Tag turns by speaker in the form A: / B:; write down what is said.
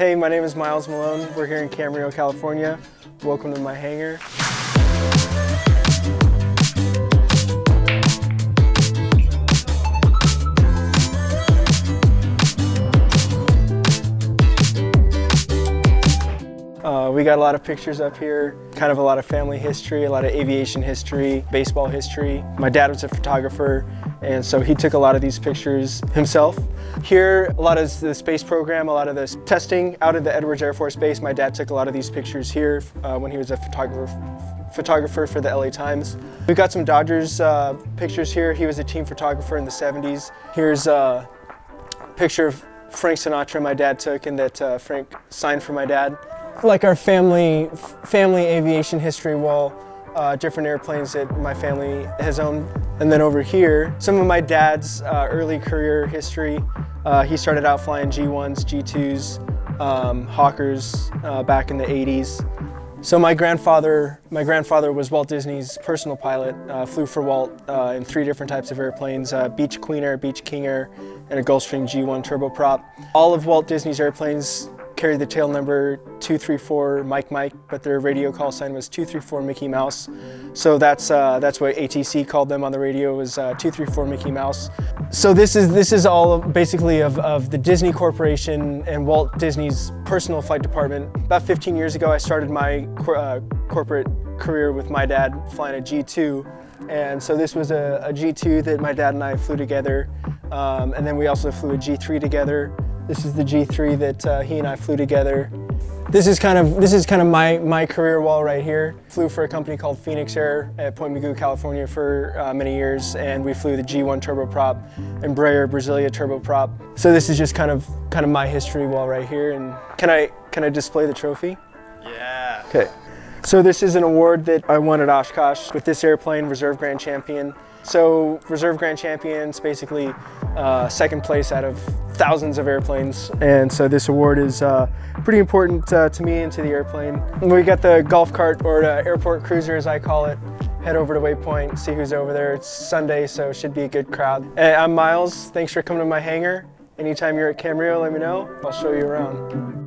A: Hey, my name is Miles Malone. We're here in Camarillo, California. Welcome to my hangar. We got a lot of pictures up here, kind of a lot of family history, a lot of aviation history, baseball history. My dad was a photographer, and so he took a lot of these pictures himself. Here, a lot of the space program, a lot of this testing out of the Edwards Air Force Base. My dad took a lot of these pictures here when he was a photographer for the LA Times. We've got some Dodgers pictures here. He was a team photographer in the 70s. Here's a picture of Frank Sinatra my dad took and that Frank signed for my dad. Like our family aviation history wall, different airplanes that my family has owned. And then over here, some of my dad's early career history. He started out flying G1s, G2s, Hawkers back in the 80s. So my grandfather was Walt Disney's personal pilot, flew for Walt in 3 different types of airplanes, Beech Queen Air, Beech King Air, and a Gulfstream G1 turboprop. All of Walt Disney's airplanes carried the tail number 234 Mike, but their radio call sign was 234 Mickey Mouse. So that's what ATC called them on the radio, was 234 Mickey Mouse. So this is all basically of the Disney Corporation and Walt Disney's personal flight department. About 15 years ago, I started my corporate career with my dad flying a G2. And so this was a G2 that my dad and I flew together. And then we also flew a G3 together. This is the G3 that he and I flew together. This is kind of my career wall right here. Flew for a company called Phoenix Air at Point Mugu, California for many years, and we flew the G1 turboprop, Embraer Brasilia turboprop. So this is just kind of my history wall right here. And can I display the trophy?
B: Yeah.
A: Okay. So this is an award that I won at Oshkosh with this airplane, Reserve Grand Champion. So Reserve Grand Champion's basically second place out of thousands of airplanes. And so this award is pretty important to me and to the airplane. And we got the golf cart, or the airport cruiser as I call it. Head over to Waypoint, see who's over there. It's Sunday, so it should be a good crowd. Hey, I'm Miles. Thanks for coming to my hangar. Anytime you're at Camarillo, let me know. I'll show you around.